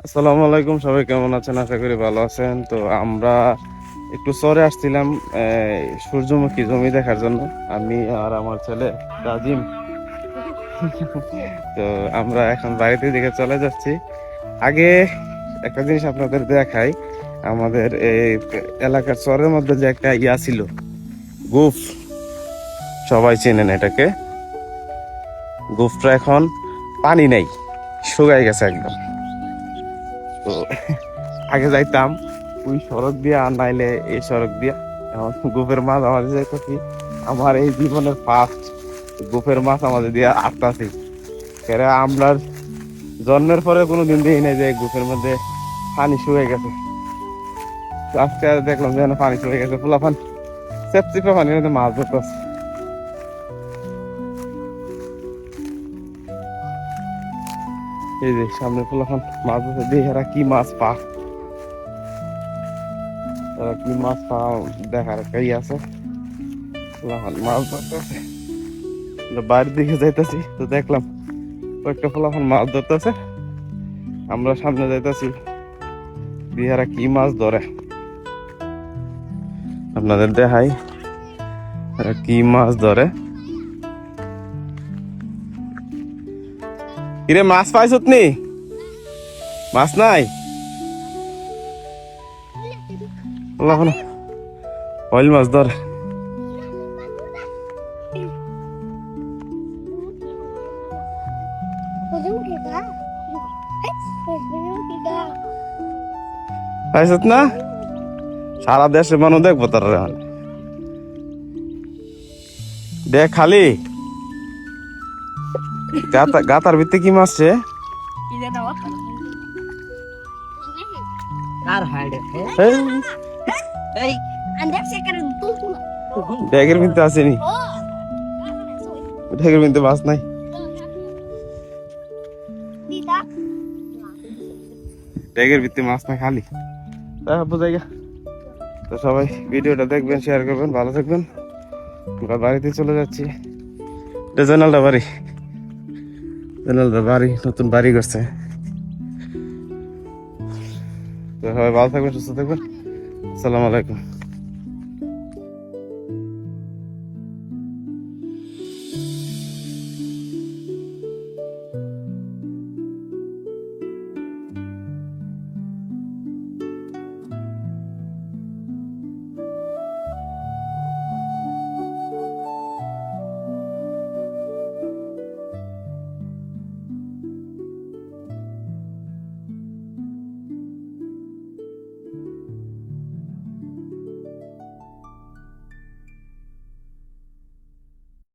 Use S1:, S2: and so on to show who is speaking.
S1: আসসালামু আলাইকুম, সবাই কেমন আছেন? আশা করি ভালো আছেন। তো আমরা একটু চরে আসছিলাম সূর্যমুখী জমি দেখার জন্য, আমি আর আমার ছেলে রাজিম। তো আমরা এখন বাড়িতে দিকে চলে যাচ্ছি। আগে একটা জিনিস আপনাদের দেখাই, আমাদের এই এলাকার চরের মধ্যে যে একটা ইয়া ছিল, গোফ, সবাই চেনেন এটাকে। গোফটা এখন পানি নেই, শুকাই গেছে একদম। তো আগে যাইতাম ওই সড়ক দিয়া, আর নাইলে এই সড়ক দিয়া। এখন গোপের মাছ আমাদের যাইতেছি, আমার এই জীবনের ফার্স্ট গোপের মাছ আমাদের দিয়া আটতাছি। আমরা জন্মের পরে কোনোদিন দেখি নাই যে গোপের মধ্যে পানি শুয়ে গেছে। তো আজকে দেখলাম যে পানি শুয়ে গেছে, পোলাপান চেপচিপে পানির মধ্যে মাছ ধরতেছে। এই যে সামনে পোলাপান মাছ ধরতে, দেখি এরা কি মাছ পা, কি মাছ পাওয়া দেখার একটা আছে। মাছ ধরতেছে, বাড়ির দিকে যাইতেছি তো দেখলাম কয়েকটা পোলাপান মাছ ধরতেছে। আমরা সামনে যাইতেছি, বিহারা কি মাছ ধরে আপনাদের দেখাই, কি মাছ ধরে। কিরে, মাছ পাইছত নি? মাছ নাই, হইল মাছ ধরে। পাইছত না? সারা দেশের মানুষ দেখবো তার দেখ খালি গাতার ভিতরে কি মাছ রে? ড্যাগের ভিতরে আসেনি, ড্যাগের ভিতরে মাছ নাই। ড্যাগের ভিতরে মাছ নাই, খালি বোঝাই। তো সবাই ভিডিওটা দেখবেন, শেয়ার করবেন, ভালো থাকবেন। আমরা বাড়িতে চলে যাচ্ছি। এটা জেনালদা বাড়ি, জেনালদা বাড়ি নতুন বাড়ি করছে। তো সবাই ভালো থাকবেন, সুস্থ থাকবেন। আসসালামু আলাইকুম।